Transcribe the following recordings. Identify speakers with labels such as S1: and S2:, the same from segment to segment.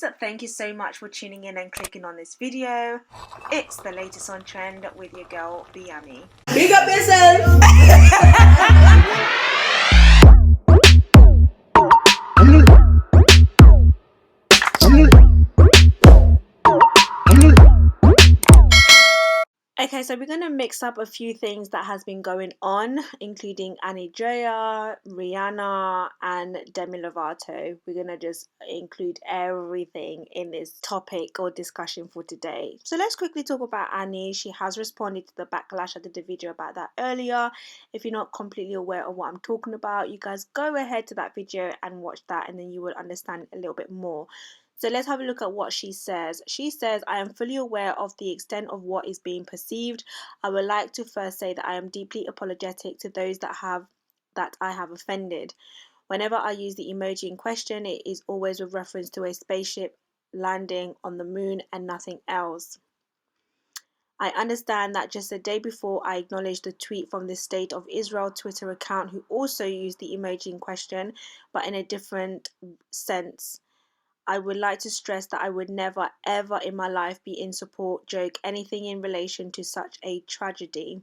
S1: guys, thank you so much for tuning in and clicking on this video. It's the latest on trend with your girl Biami.
S2: Big up yourself.
S1: Okay, so we're going to mix up a few things that has been going on, including Drea, Rihanna, and Demi Lovato. We're going to just include everything in this topic or discussion for today. So let's quickly talk about Annie. She has responded to the backlash. I did a video about that earlier. If you're not completely aware of what I'm talking about, you guys go ahead to that video and watch that, and then you will understand a little bit more. So let's have a look at what she says. She says, I am fully aware of the extent of what is being perceived. I would like to first say that I am deeply apologetic to those that I have offended. Whenever I use the emoji in question, it is always with reference to a spaceship landing on the moon and nothing else. I understand that just a day before I acknowledged the tweet from the State of Israel Twitter account who also used the emoji in question, but in a different sense. I would like to stress that I would never ever in my life be in support, joke, anything in relation to such a tragedy.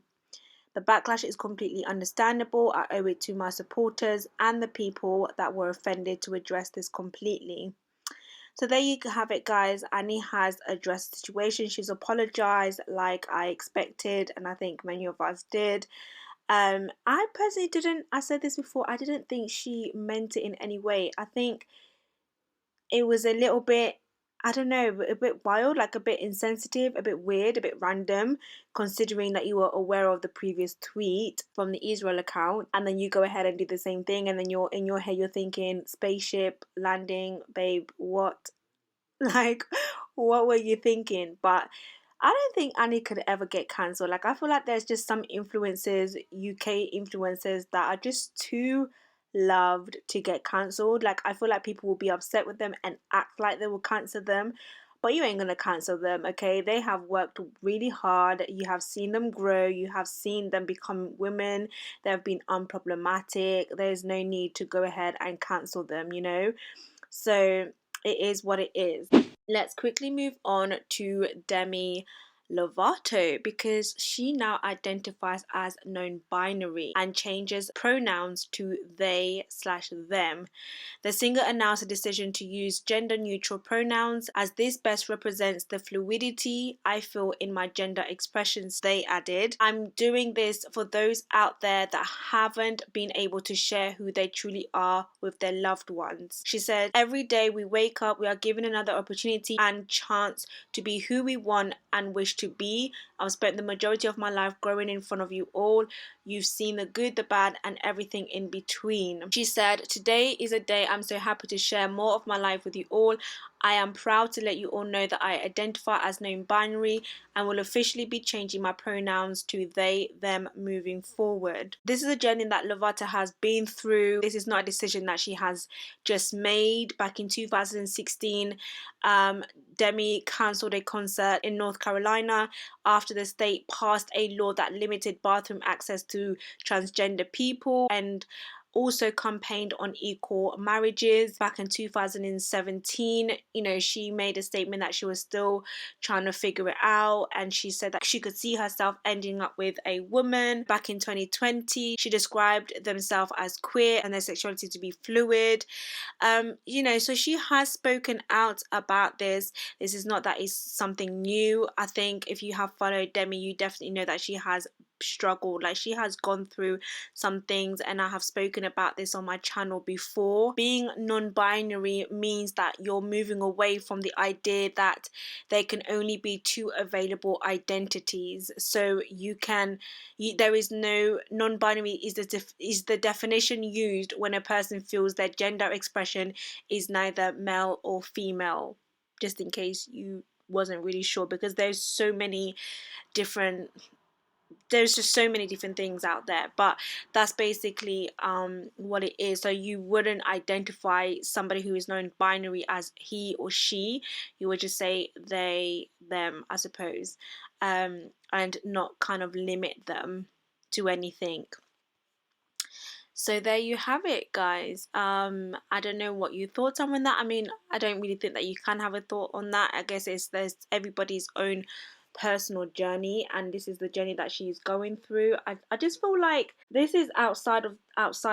S1: The backlash is completely understandable. I owe it to my supporters and the people that were offended to address this completely. So there you have it, guys. Annie has addressed the situation. She's apologized like I expected, and I think many of us did. I personally didn't, I said this before, I didn't think she meant it in any way. I think it was a little bit, I don't know, a bit wild, like a bit insensitive, a bit weird, a bit random, considering that you were aware of the previous tweet from the Israel account, and then you go ahead and do the same thing, and then you're in your head, you're thinking, spaceship landing, babe, what? Like, what were you thinking? But I don't think Annie could ever get cancelled. Like, I feel like there's just some influencers, UK influencers, that are just too loved to get cancelled. Like, I feel like people will be upset with them and act like they will cancel them. But you ain't gonna cancel them, okay? They have worked really hard. You have seen them grow. You have seen them become women. They have been unproblematic. There's no need to go ahead and cancel them, you know? So it is what it is. Let's quickly move on to Demi Lovato, because she now identifies as non-binary and changes pronouns to they/them. The singer announced a decision to use gender-neutral pronouns as this best represents the fluidity I feel in my gender expressions, they added. I'm doing this for those out there that haven't been able to share who they truly are with their loved ones. She said, every day we wake up, we are given another opportunity and chance to be who we want and wish to be. I've spent the majority of my life growing in front of you all. You've seen the good, the bad, and everything in between. She said, today is a day I'm so happy to share more of my life with you all. I am proud to let you all know that I identify as non-binary and will officially be changing my pronouns to they, them moving forward. This is a journey that Lovato has been through. This is not a decision that she has just made. Back in 2016, Demi cancelled a concert in North Carolina after the state passed a law that limited bathroom access to transgender people, and also campaigned on equal marriages. Back in 2017, you know, she made a statement that she was still trying to figure it out, and she said that she could see herself ending up with a woman. Back in 2020, she described themselves as queer and their sexuality to be fluid. You know, so she has spoken out about this. This is not that it's something new. I think if you have followed Demi, you definitely know that she has struggled, like she has gone through some things, and I have spoken about this on my channel before. Being non-binary means that you're moving away from the idea that there can only be two available identities. So there is no non-binary is the definition used when a person feels their gender expression is neither male or female, just in case you wasn't really sure, because there's just so many different things out there. But that's basically what it is. So you wouldn't identify somebody who is non-binary as he or she. You would just say they, them, I suppose, and not kind of limit them to anything. So there you have it, guys. I don't know what you thought on that. I mean, I don't really think that you can have a thought on that. I guess there's everybody's own personal journey, and this is the journey that she's going through. I just feel like this is outside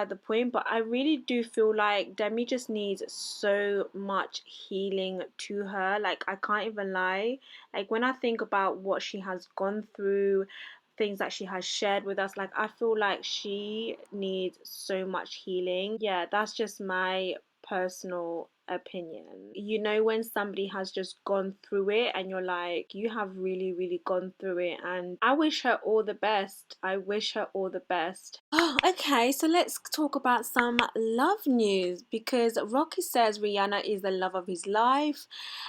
S1: the point, but I really do feel like Demi just needs so much healing to her. Like, I can't even lie. Like, when I think about what she has gone through, things that she has shared with us, like, I feel like she needs so much healing. Yeah, that's just my personal opinion. You know, when somebody has just gone through it and you're like, you have really, really gone through it, and I wish her all the best. I wish her all the best. Oh, okay, so let's talk about some love news, because Rocky says Rihanna is the love of his life,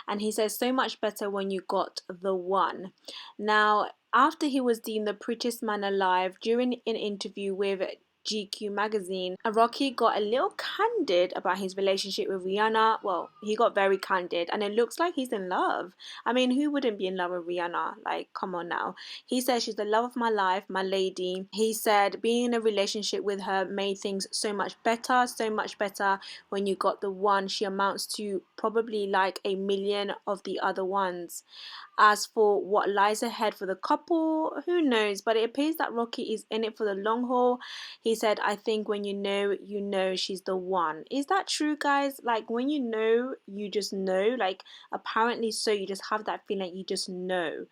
S1: and he says so much better when you got the one. Now, after he was deemed the prettiest man alive during an interview with GQ magazine, Rocky got a little candid about his relationship with Rihanna. Well, he got very candid, and it looks like he's in love. I mean, who wouldn't be in love with Rihanna? Like, come on now. He said, she's the love of my life, my lady. He said being in a relationship with her made things so much better when you got the one. She amounts to probably like a million of the other ones. As for what lies ahead for the couple, who knows? But it appears that Rocky is in it for the long haul. He said, I think when you know she's the one. Is that true, guys? Like, when you know, you just know. Like, apparently so, you just have that feeling, you just know.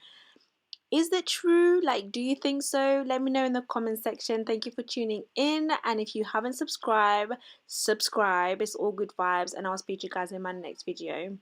S1: Is it true? Like, do you think so? Let me know in the comment section. Thank you for tuning in. And if you haven't subscribed, subscribe. It's all good vibes. And I'll speak to you guys in my next video.